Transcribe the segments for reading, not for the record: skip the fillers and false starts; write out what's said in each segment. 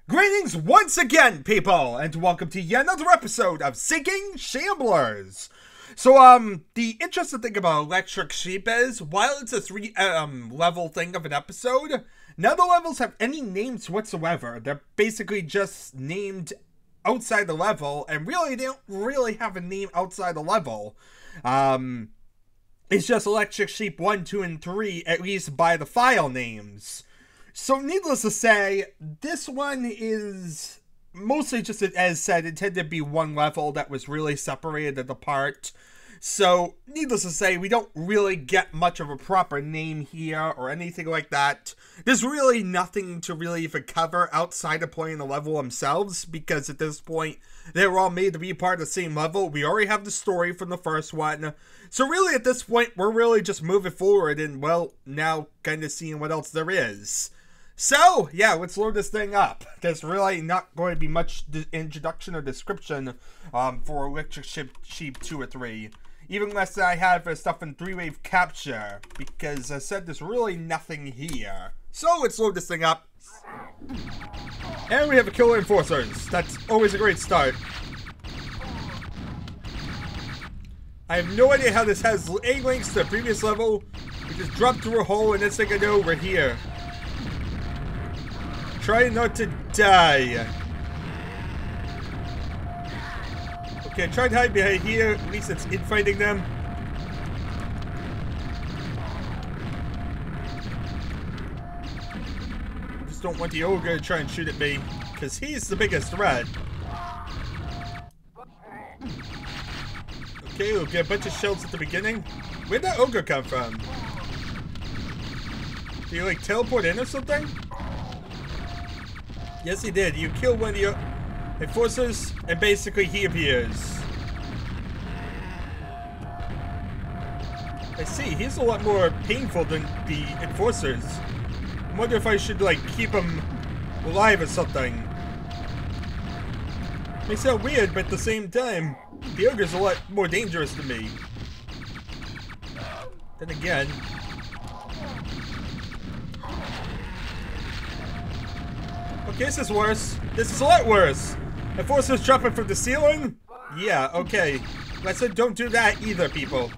Greetings once again, people, and welcome to yet another episode of Sinking Shamblers. So, the interesting thing about Electric Sheep is, while it's a level thing of an episode, none of the levels have any names whatsoever. They're basically just named outside the level, and really, they don't really have a name outside the level. It's just Electric Sheep 1, 2, and 3, at least by the file names. So, needless to say, this one is mostly just, as said, intended to be one level that was really separated apart. So, needless to say, we don't really get much of a proper name here or anything like that. There's really nothing to really even cover outside of playing the level themselves, because at this point, they were all made to be part of the same level. We already have the story from the first one. So really, at this point, we're really just moving forward and, well, now kind of seeing what else there is. So, yeah, let's load this thing up. There's really not going to be much introduction or description for Electric Sheep 2 or 3. Even less than I have stuff in 3-wave capture, because I said there's really nothing here. So, let's load this thing up. And we have a killer enforcers. That's always a great start. I have no idea how this has any links to the previous level. We just dropped through a hole, and next thing I know, we're here. Try not to die. Okay, I tried to hide behind here. At least it's infighting them. Just don't want the ogre to try and shoot at me, because he's the biggest threat. Okay, we'll get a bunch of shells at the beginning. Where'd that ogre come from? Did he like teleport in or something? Yes, he did. You kill one of your enforcers, and basically he appears. I see. He's a lot more painful than the enforcers. I wonder if I should, like, keep him alive or something. May sound weird, but at the same time, the ogre's a lot more dangerous to me. Then again... Okay, this is worse. This is a lot worse. Enforcers dropping from the ceiling? Yeah, okay. I said don't do that either, people.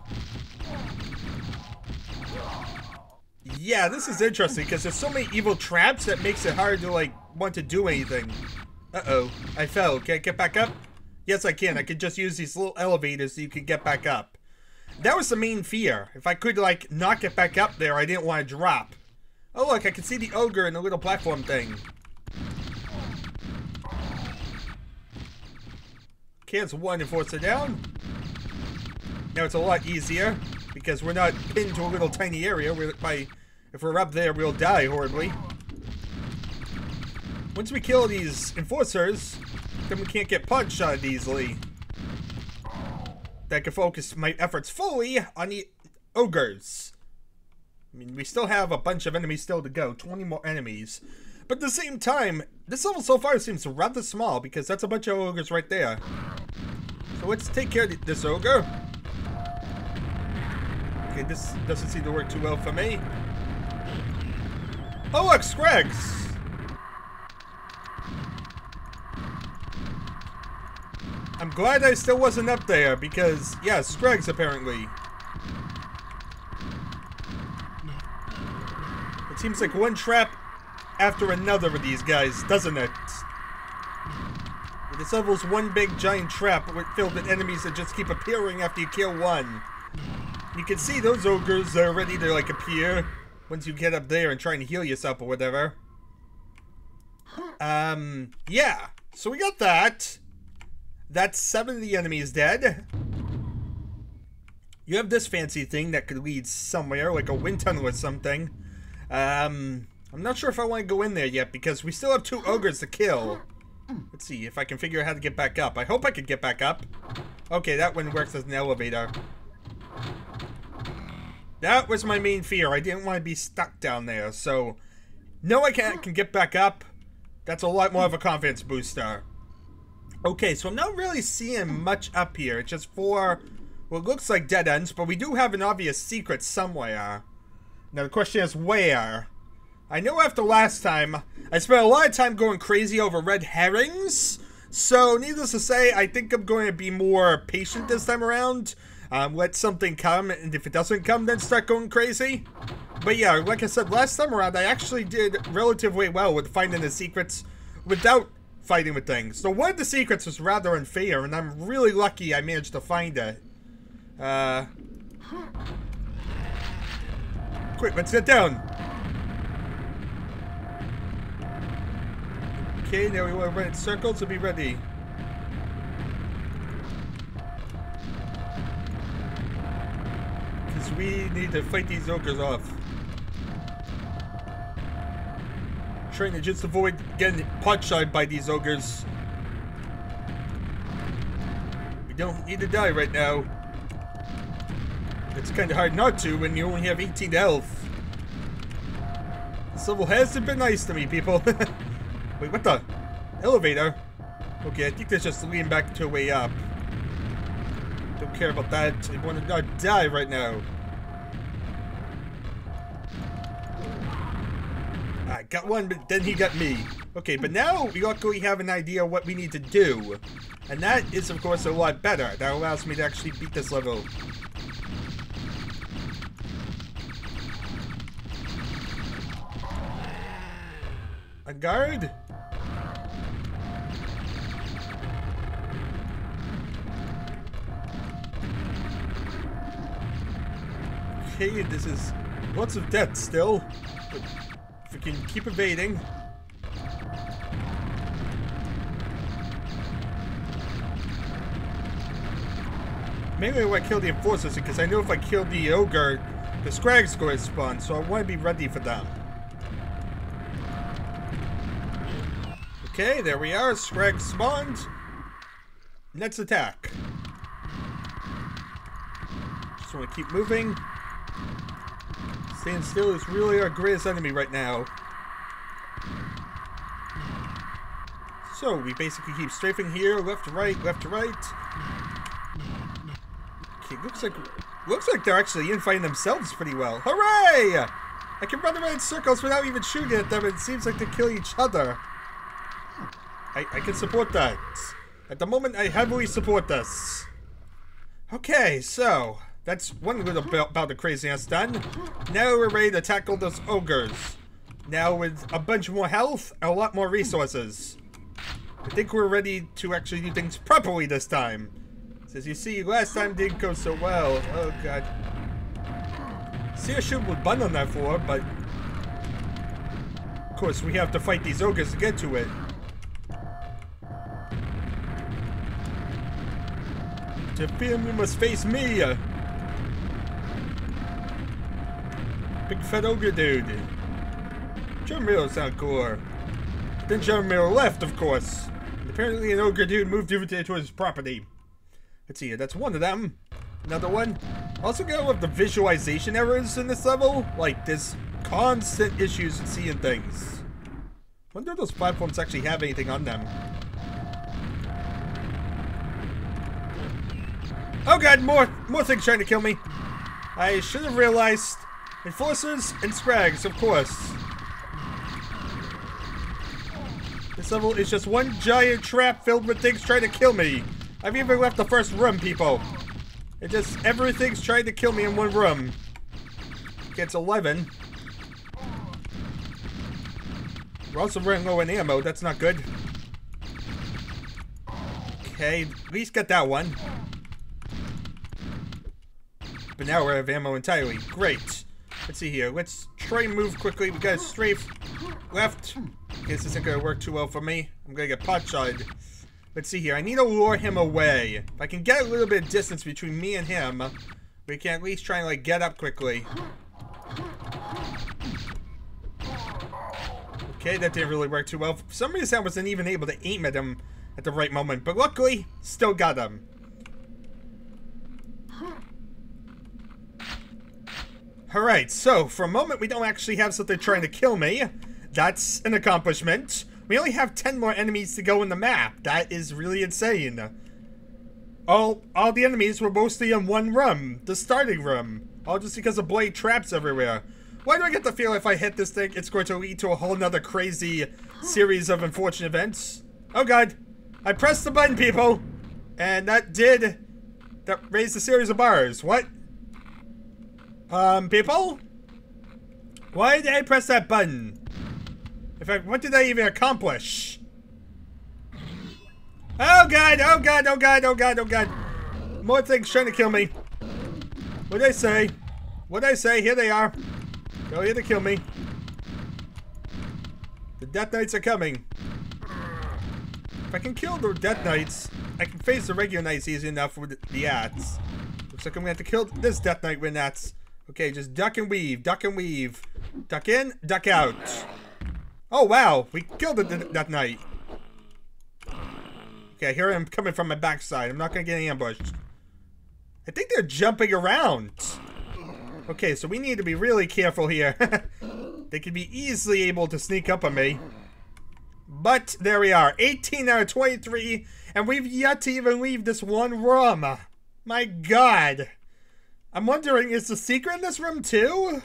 Yeah, this is interesting because there's so many evil traps that makes it hard to, like, want to do anything. Uh-oh. I fell. Can I get back up? Yes, I can. I could just use these little elevators so you can get back up. That was the main fear. If I could, like, not get back up there, I didn't want to drop. Oh, look, I can see the ogre in the little platform thing. Okay, it's one enforcer down. Now it's a lot easier because we're not pinned to a little tiny area. If we're up there, we'll die horribly. Once we kill these enforcers, then we can't get punched on it easily. That can focus my efforts fully on the ogres. I mean, we still have a bunch of enemies still to go. 20 more enemies. But at the same time, this level so far seems rather small because that's a bunch of ogres right there. So let's take care of this ogre. Okay, this doesn't seem to work too well for me. Oh look, Scrags! I'm glad I still wasn't up there because, yeah, Scrags apparently. It seems like one trap after another with these guys, doesn't it? This level's one big giant trap filled with enemies that just keep appearing after you kill one. You can see those ogres are ready to, like, appear once you get up there and try and heal yourself or whatever. Yeah. So we got that. That's 7 of the enemies dead. You have this fancy thing that could lead somewhere, like a wind tunnel or something. I'm not sure if I want to go in there yet because we still have 2 ogres to kill. Let's see if I can figure out how to get back up. I hope I could get back up. Okay, that one works as an elevator. That was my main fear. I didn't want to be stuck down there. So, no, I can get back up. That's a lot more of a confidence booster. Okay, so I'm not really seeing much up here. It's just 4, what looks like dead ends, but we do have an obvious secret somewhere. Now the question is where? I know after last time, I spent a lot of time going crazy over red herrings. So, needless to say, I think I'm going to be more patient this time around. Let something come, and if it doesn't come, then start going crazy. But yeah, like I said, last time around, I actually did relatively well with finding the secrets without fighting with things. So one of the secrets was rather unfair, and I'm really lucky I managed to find it. Quick, let's get down. Okay, now we want to run in circles to be ready. Because we need to fight these ogres off. Trying to just avoid getting pot-shot by these ogres. We don't need to die right now. It's kind of hard not to when you only have 18 health. This level hasn't been nice to me, people. Wait, what the? Elevator? Okay, I think that's just leading back to a way up. Don't care about that. I want to not die right now. I got one, but then he got me. Okay, but now we luckily have an idea what we need to do. And that is, of course, a lot better. That allows me to actually beat this level. A guard? Okay, this is lots of death still. But if we can keep evading. Mainly I want to kill the enforcers because I know if I kill the ogre, the scrag's going to spawn, so I want to be ready for them. Okay, there we are. Scrag spawned. Let's attack. Just want to keep moving. Staying still is really our greatest enemy right now. So we basically keep strafing here, left to right, left to right. Okay, looks like they're actually infighting themselves pretty well. Hooray! I can run around in circles without even shooting at them. It seems like they kill each other. I can support that. At the moment, I heavily support this. Okay, so that's one little bit about the craziness done. Now we're ready to tackle those ogres. Now with a bunch more health and a lot more resources. I think we're ready to actually do things properly this time. As you see, last time didn't go so well. Oh god. See, I should have button on that floor, but of course we have to fight these ogres to get to it. To fear you must face me. Big fat ogre dude. Jermiro sound cool. Then Jermiro left, of course. And apparently an ogre dude moved over to his property. Let's see here, that's one of them. Another one. Also got all of the visualization errors in this level. Like, there's constant issues with seeing things. Wonder if those platforms actually have anything on them. Oh god, more things trying to kill me. I should have realized. Enforcers and scrags, of course. This level is just one giant trap filled with things trying to kill me. I've even left the first room, people. It just, everything's trying to kill me in one room. Okay, it's 11. We're also running low on ammo, that's not good. Okay, at least get that one. But now we're out of ammo entirely. Great. Let's see here. Let's try and move quickly. We gotta strafe left. This isn't gonna work too well for me. I'm gonna get pot-shotted. Let's see here. I need to lure him away. If I can get a little bit of distance between me and him, we can at least try and, like, get up quickly. Okay, that didn't really work too well. For some reason, I wasn't even able to aim at him at the right moment. But luckily, still got him. Alright, so for a moment we don't actually have something trying to kill me. That's an accomplishment. We only have 10 more enemies to go in the map. That is really insane. All the enemies were mostly in one room, the starting room. All just because of blade traps everywhere. Why do I get the feel if I hit this thing, it's going to lead to a whole nother crazy series of unfortunate events? Oh god. I pressed the button, people. And that raised a series of bars. What? People? Why did I press that button? In fact, what did I even accomplish? Oh god, oh god, oh god, oh god, oh god. More things trying to kill me. What'd I say? What'd I say? Here they are. They're here to kill me. The Death Knights are coming. If I can kill the Death Knights, I can face the regular Knights easy enough with the Ats. Looks like I'm gonna have to kill this Death Knight with Ats. Okay, just duck and weave, duck and weave. Duck in, duck out. Oh wow, we killed the Death Knight. Okay, here I am coming from my backside. I'm not gonna get ambushed. I think they're jumping around. Okay, so we need to be really careful here. They could be easily able to sneak up on me. But there we are, 18 out of 23, and we've yet to even leave this one room. My god. I'm wondering, is the secret in this room too?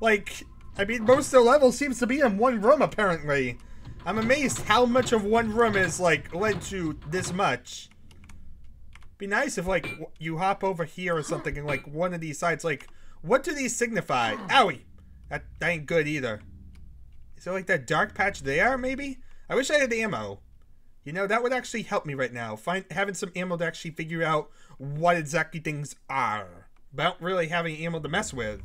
Like, I mean, most of the level seems to be in one room, apparently. I'm amazed how much of one room is, like, led to this much. Be nice if, like, you hop over here or something and, like, one of these sides, like, what do these signify? Owie! That ain't good either. Is there, like, that dark patch there, maybe? I wish I had the ammo. You know, that would actually help me right now. Having some ammo to actually figure out what exactly things are. Without really having ammo to mess with.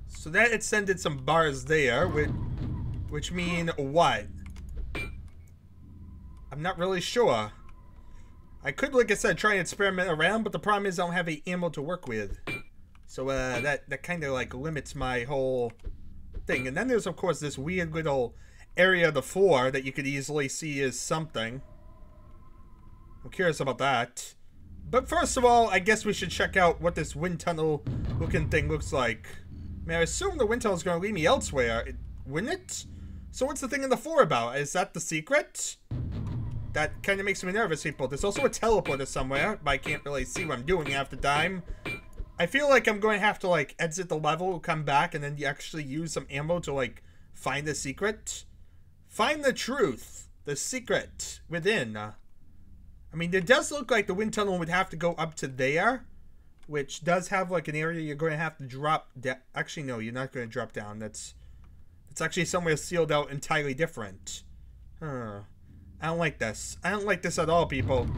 So that extended some bars there, which mean what? I'm not really sure. I could, like I said, try and experiment around, but the problem is I don't have any ammo to work with. So that kind of like limits my whole thing. And then there's of course this weird little area of the floor that you could easily see is something. I'm curious about that. But first of all, I guess we should check out what this wind tunnel looking thing looks like. I mean, I assume the wind tunnel is going to lead me elsewhere, wouldn't it? So what's the thing in the floor about? Is that the secret? That kind of makes me nervous, people. There's also a teleporter somewhere, but I can't really see what I'm doing half the time. I feel like I'm going to have to, like, exit the level, come back, and then actually use some ammo to, like, find the secret. Find the truth. The secret within. I mean, it does look like the wind tunnel would have to go up to there, which does have, like, an area you're going to have to drop down. Actually, no, you're not going to drop down. It's actually somewhere sealed out entirely different. Huh. I don't like this. I don't like this at all, people.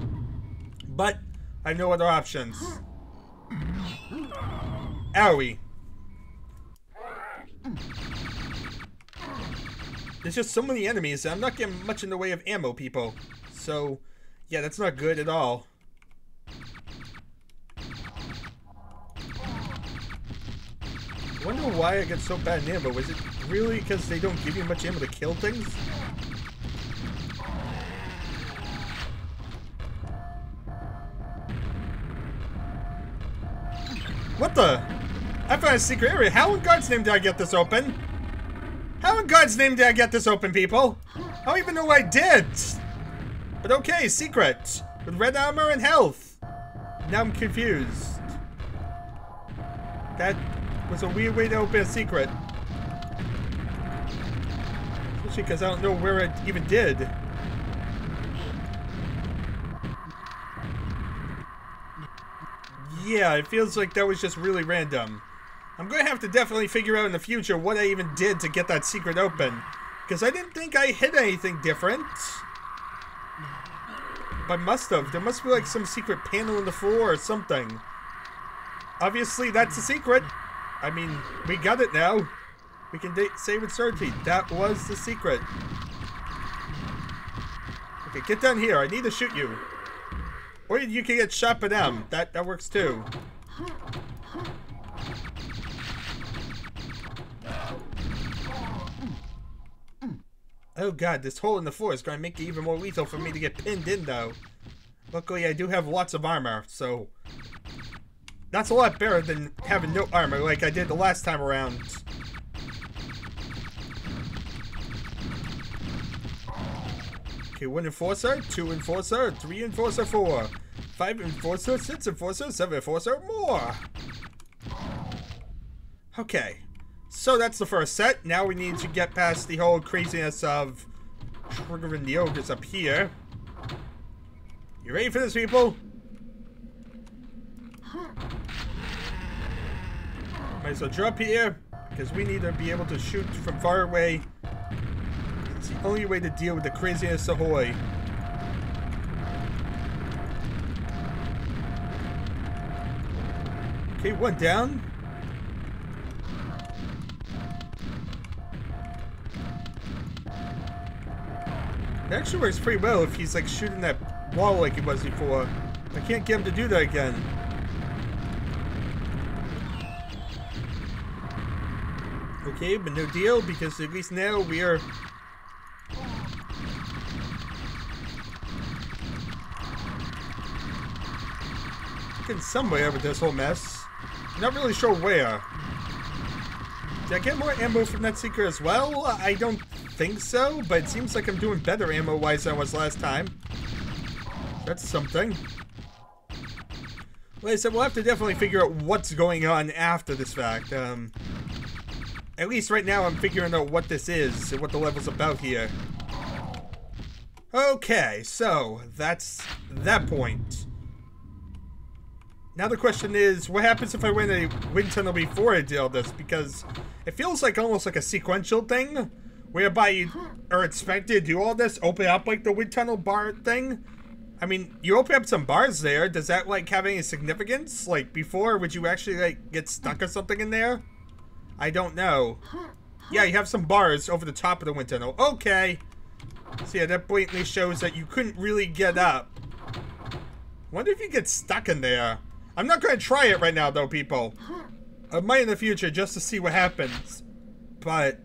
But I have no other options. Owie. There's just so many enemies and I'm not getting much in the way of ammo, people. So, yeah, that's not good at all. I wonder why I get so bad in ammo. Is it really because they don't give you much ammo to kill things? What the? I found a secret area. How in God's name did I get this open? How in God's name did I get this open, people? I don't even know what I did. But okay, secret. With red armor and health. Now I'm confused. That was a weird way to open a secret. Especially because I don't know where it even did. Yeah, it feels like that was just really random. I'm going to have to definitely figure out in the future what I even did to get that secret open. Because I didn't think I hit anything different. But I must have. There must be like some secret panel in the floor or something. Obviously, that's the secret. I mean, we got it now. We can say with certainty. That was the secret. Okay, get down here. I need to shoot you. Or you can get shot by them. That works too. Oh god, this hole in the floor is going to make it even more lethal for me to get pinned in though. Luckily I do have lots of armor, so that's a lot better than having no armor like I did the last time around. Okay, 1 enforcer, 2 enforcer, 3 enforcer, 4, 5 enforcer, 6 enforcer, 7 enforcer, more. Okay. So that's the first set. Now we need to get past the whole craziness of triggering the ogres up here. You ready for this, people? Might as well drop here, because we need to be able to shoot from far away. It's the only way to deal with the craziness ahoy. Okay, one down. It actually works pretty well if he's like shooting that wall like he was before. I can't get him to do that again. Okay, but no deal, because at least now we are getting somewhere with this whole mess. Not really sure where. Did I get more ammo from that seeker as well? I don't think so, but it seems like I'm doing better ammo-wise than I was last time. That's something. Like I said, we'll have to definitely figure out what's going on after this fact. At least right now I'm figuring out what this is and what the level's about here. Okay, so that's that point. Now the question is, what happens if I win a wind tunnel before I do all this? Because it feels like almost like a sequential thing, whereby you are expected to do all this, open up like the wind tunnel bar thing. I mean, you open up some bars there. Does that like have any significance? Like before, would you actually like get stuck or something in there? I don't know. Yeah, you have some bars over the top of the wind tunnel. Okay. So yeah, that blatantly shows that you couldn't really get up. Wonder if you get stuck in there. I'm not going to try it right now, though, people. I might in the future just to see what happens. But,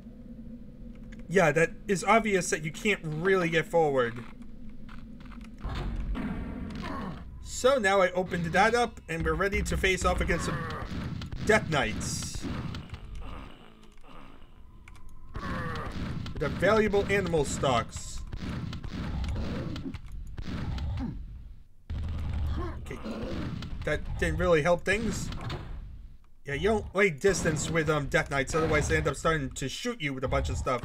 yeah, that is obvious that you can't really get forward. So now I opened that up, and we're ready to face off against some Death Knights. With the valuable animal stocks. Okay. That didn't really help things. Yeah, you don't lay distance with Death Knights, otherwise they end up starting to shoot you with a bunch of stuff.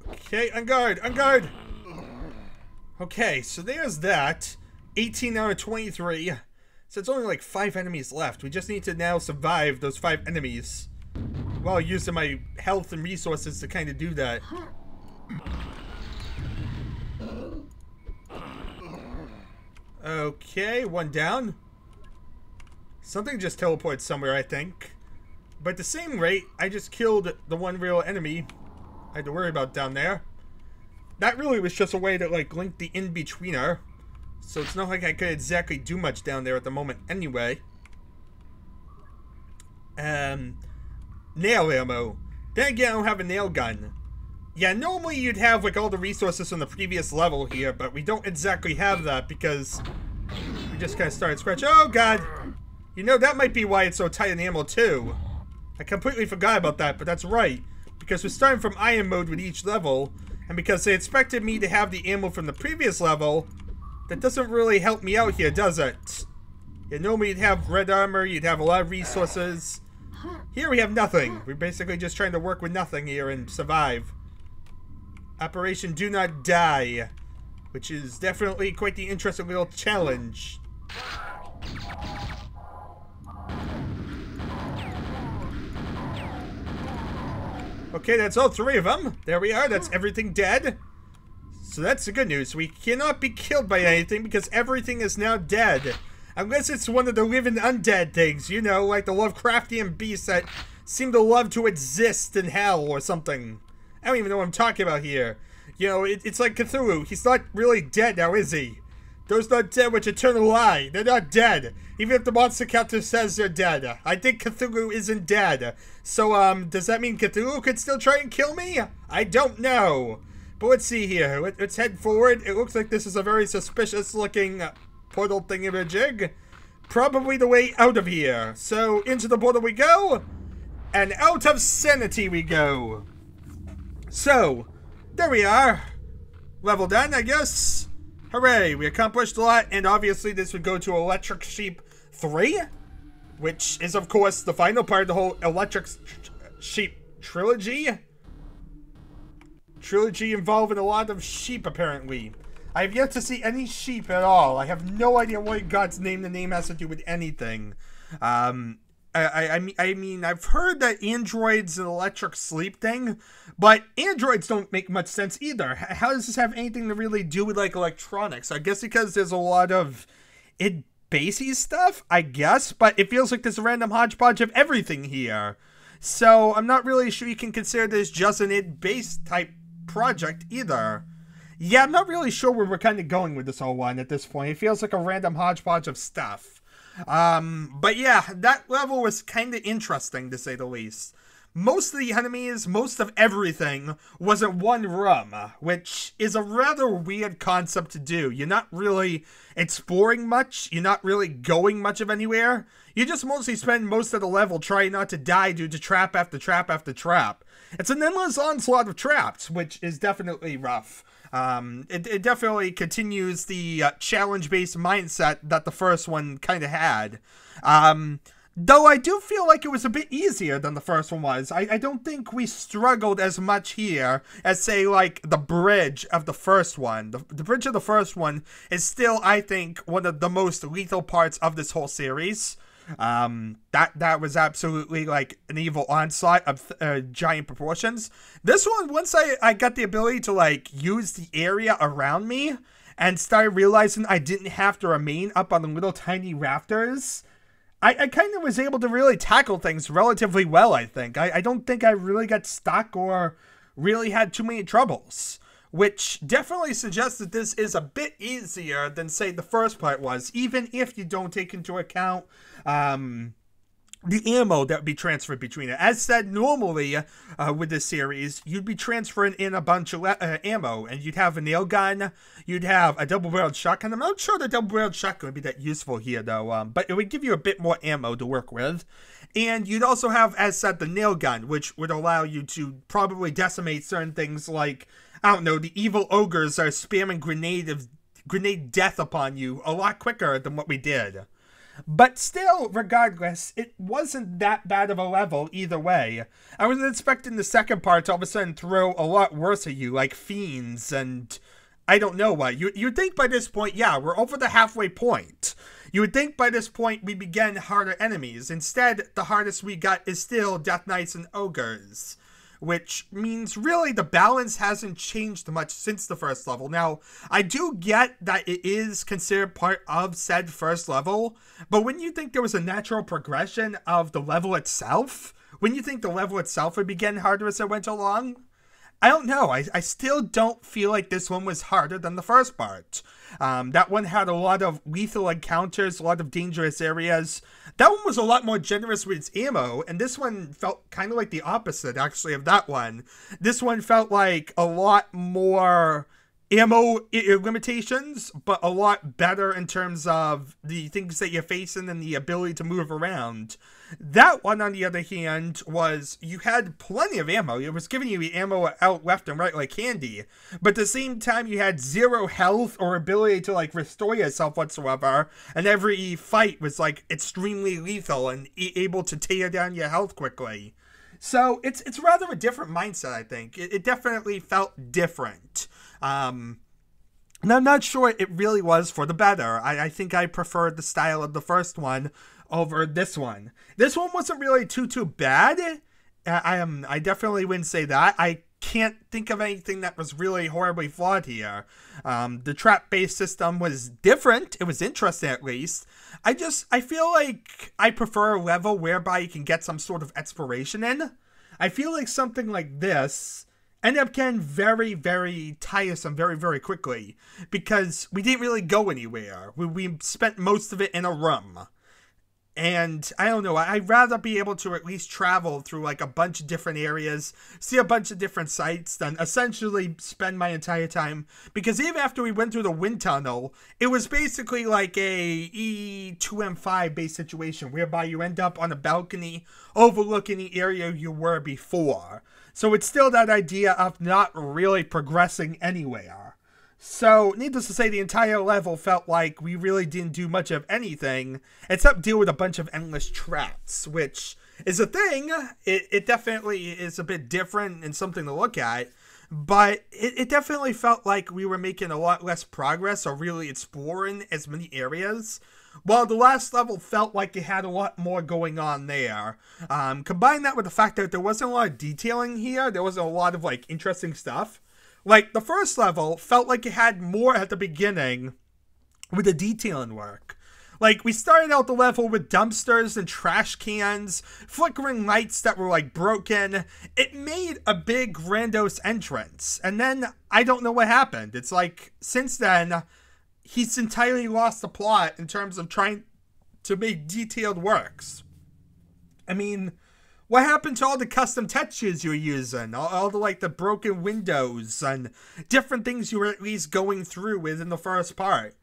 Okay, on guard, on guard! Okay, so there's that. 18 out of 23. So it's only like 5 enemies left. We just need to now survive those 5 enemies. While using my health and resources to kind of do that. Okay, one down. Something just teleported somewhere, I think. But at the same rate, I just killed the one real enemy I had to worry about down there. That really was just a way to like link the in-betweener. So it's not like I could exactly do much down there at the moment anyway. Nail ammo. Then again, I don't have a nail gun. Yeah, normally you'd have like all the resources from the previous level here, but we don't exactly have that because we just kind of started scratching. Oh god! You know, that might be why it's so tight in ammo too. I completely forgot about that, but that's right. Because we're starting from iron mode with each level, and because they expected me to have the ammo from the previous level, that doesn't really help me out here, does it? Yeah, normally you'd have red armor, you'd have a lot of resources. Here we have nothing. We're basically just trying to work with nothing here and survive. Operation Do Not Die, which is definitely quite the interesting little challenge. Okay, that's all 3 of them. There we are. That's everything dead. So that's the good news. We cannot be killed by anything because everything is now dead. Unless it's one of the living undead things, you know, like the Lovecraftian beasts that seem to love to exist in hell or something. I don't even know what I'm talking about here. You know, it's like Cthulhu. He's not really dead now, is he? Those not dead which eternal lie. They're not dead. Even if the monster counter says they're dead. I think Cthulhu isn't dead. So, does that mean Cthulhu could still try and kill me? I don't know. But let's see here. Let's head forward. It looks like this is a very suspicious looking portal thingamajig. Probably the way out of here. So, into the portal we go. And out of sanity we go. So, there we are. Level done, I guess. Hooray, we accomplished a lot, and obviously this would go to Electric Sheep 3, which is, of course, the final part of the whole Electric Sheep trilogy. Trilogy involving a lot of sheep, apparently. I have yet to see any sheep at all. I have no idea what in God's name the name has to do with anything. I mean, I've heard that androids an electric sleep thing, but androids don't make much sense either. How does this have anything to really do with, like, electronics? I guess because there's a lot of basey stuff, I guess, but it feels like there's a random hodgepodge of everything here. So I'm not really sure you can consider this just an id-based type project either. Yeah, I'm not really sure where we're kind of going with this whole one at this point. It feels like a random hodgepodge of stuff. But yeah, that level was kind of interesting, to say the least. Most of the enemies, most of everything, was in one room, which is a rather weird concept to do. You're not really exploring much, you're not really going much of anywhere. You just mostly spend most of the level trying not to die due to trap after trap after trap. It's an endless onslaught of traps, which is definitely rough. It definitely continues the challenge-based mindset that the first one kind of had. Though I do feel like it was a bit easier than the first one was. I don't think we struggled as much here as, say, like, the bridge of the first one. The bridge of the first one is still, I think, one of the most lethal parts of this whole series. That was absolutely, like, an evil onslaught of giant proportions. This one, once I got the ability to, like, use the area around me and started realizing I didn't have to remain up on the little tiny rafters, I kind of was able to really tackle things relatively well, I think. I don't think I really got stuck or really had too many troubles, which definitely suggests that this is a bit easier than, say, the first part was, even if you don't take into account the ammo that would be transferred between it. As said, normally with this series, you'd be transferring in a bunch of ammo, and you'd have a nail gun, you'd have a double-barreled shotgun. I'm not sure the double-barreled shotgun would be that useful here, though, but it would give you a bit more ammo to work with. And you'd also have, as said, the nail gun, which would allow you to probably decimate certain things like, I don't know, the evil ogres are spamming grenade death upon you a lot quicker than what we did. But still, regardless, it wasn't that bad of a level either way. I wasn't expecting the second part to all of a sudden throw a lot worse at you, like fiends and I don't know what. You'd think by this point, yeah, we're over the halfway point. You would think by this point we begin harder enemies. Instead, the hardest we got is still Death Knights and Ogres, which means really the balance hasn't changed much since the first level. Now, I do get that it is considered part of said first level, but when you think there was a natural progression of the level itself, when you think the level itself would be getting harder as it went along, I don't know. I still don't feel like this one was harder than the first part. That one had a lot of lethal encounters, a lot of dangerous areas. That one was a lot more generous with its ammo, and this one felt kind of like the opposite, actually, of that one. This one felt like a lot more ammo limitations, but a lot better in terms of the things that you're facing and the ability to move around. That one, on the other hand, was you had plenty of ammo. It was giving you the ammo out left and right like candy, but at the same time you had zero health or ability to like restore yourself whatsoever, and every fight was like extremely lethal and able to tear down your health quickly. So it's rather a different mindset, I think. It definitely felt different. And I'm not sure it really was for the better. I think I preferred the style of the first one over this one. This one wasn't really too bad. I definitely wouldn't say that. I can't think of anything that was really horribly flawed here. The trap-based system was different. It was interesting, at least. I feel like I prefer a level whereby you can get some sort of exploration in. I feel like something like this ended up getting very, very tiresome very, very quickly, because we didn't really go anywhere. We spent most of it in a room. And I don't know, I'd rather be able to at least travel through like a bunch of different areas, see a bunch of different sites, than essentially spend my entire time. Because even after we went through the wind tunnel, it was basically like a E2M5 based situation whereby you end up on a balcony overlooking the area you were before. So it's still that idea of not really progressing anywhere. So, needless to say, the entire level felt like we really didn't do much of anything except deal with a bunch of endless traps, which is a thing. It definitely is a bit different and something to look at, but it definitely felt like we were making a lot less progress or really exploring as many areas. While the last level felt like it had a lot more going on there. Combine that with the fact that there wasn't a lot of detailing here, there wasn't a lot of like interesting stuff. Like, the first level felt like it had more at the beginning with the detailing work. Like, we started out the level with dumpsters and trash cans, flickering lights that were, like, broken. It made a big, grandiose entrance. And then, I don't know what happened. It's like, since then, he's entirely lost the plot in terms of trying to make detailed works. I mean, what happened to all the custom textures you were using? All the, like, the broken windows and different things you were at least going through within the first part.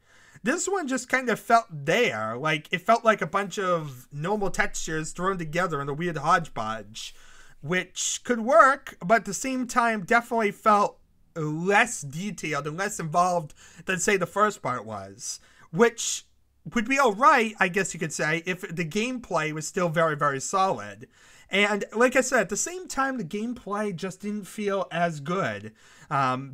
This one just kind of felt there. Like, it felt like a bunch of normal textures thrown together in a weird hodgepodge. Which could work, but at the same time definitely felt less detailed and less involved than, say, the first part was. Which would be alright, I guess you could say, if the gameplay was still very, very solid. And like I said, at the same time, the gameplay just didn't feel as good.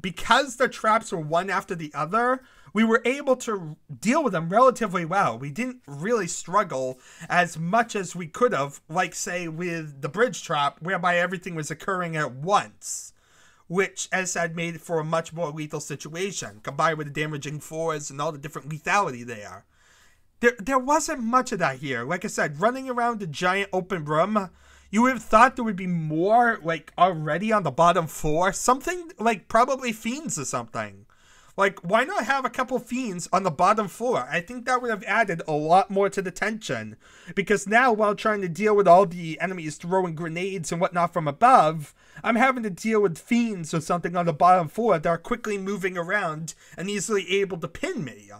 Because the traps were one after the other, we were able to deal with them relatively well. We didn't really struggle as much as we could have, like, say, with the bridge trap, whereby everything was occurring at once. Which, as said, made it for a much more lethal situation, combined with the damaging floors and all the different lethality there. There wasn't much of that here. Like I said, running around the giant open room, you would have thought there would be more, like, already on the bottom floor. Something, like, probably fiends or something. Like, why not have a couple fiends on the bottom floor? I think that would have added a lot more to the tension. Because now, while trying to deal with all the enemies throwing grenades and whatnot from above, I'm having to deal with fiends or something on the bottom floor that are quickly moving around and easily able to pin me.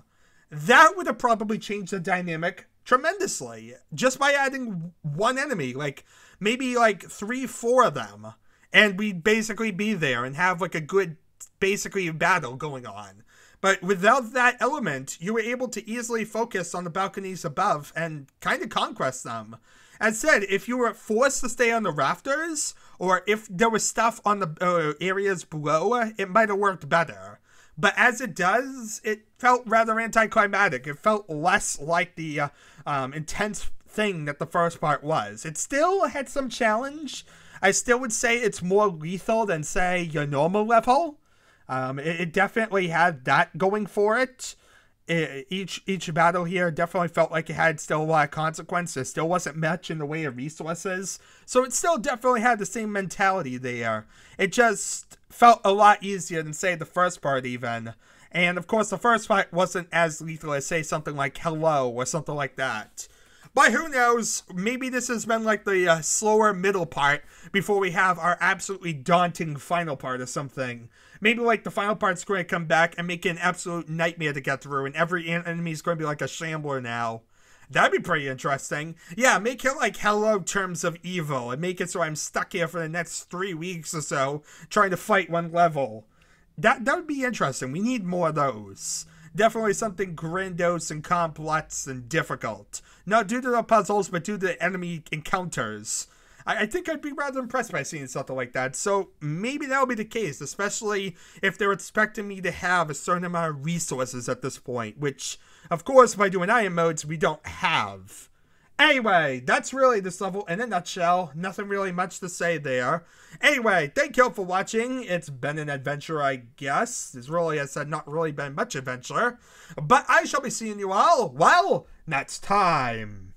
That would have probably changed the dynamic tremendously. Just by adding one enemy, like, maybe like 3-4 of them, and we'd basically be there and have like a good, basically, battle going on. But without that element, you were able to easily focus on the balconies above and kind of conquest them. As said, if you were forced to stay on the rafters, or if there was stuff on the areas below, it might have worked better. But as it does, it felt rather anticlimactic. It felt less like the intense thing that the first part was. It still had some challenge. I still would say it's more lethal than, say, your normal level. It definitely had that going for it. Each battle here definitely felt like it had still a lot of consequence. There still wasn't much in the way of resources. So it still definitely had the same mentality there. It just felt a lot easier than, say, the first part even. And of course, the first part wasn't as lethal as, say, something like Hello or something like that. But who knows, maybe this has been like the slower middle part before we have our absolutely daunting final part or something. Maybe like the final part's going to come back and make it an absolute nightmare to get through, and every enemy is going to be like a shambler now. That'd be pretty interesting. Yeah, make it like Hello Terms of Evil, and make it so I'm stuck here for the next 3 weeks or so trying to fight one level. That would be interesting. We need more of those. Definitely something grandiose and complex and difficult. Not due to the puzzles, but due to the enemy encounters. I think I'd be rather impressed by seeing something like that. So maybe that'll be the case, especially if they're expecting me to have a certain amount of resources at this point, which, of course, by doing iron modes, we don't have. Anyway, that's really this level in a nutshell. Nothing really much to say there. Anyway, thank you all for watching. It's been an adventure, I guess. There's really, as I said, not really been much adventure. But I shall be seeing you all, well, next time.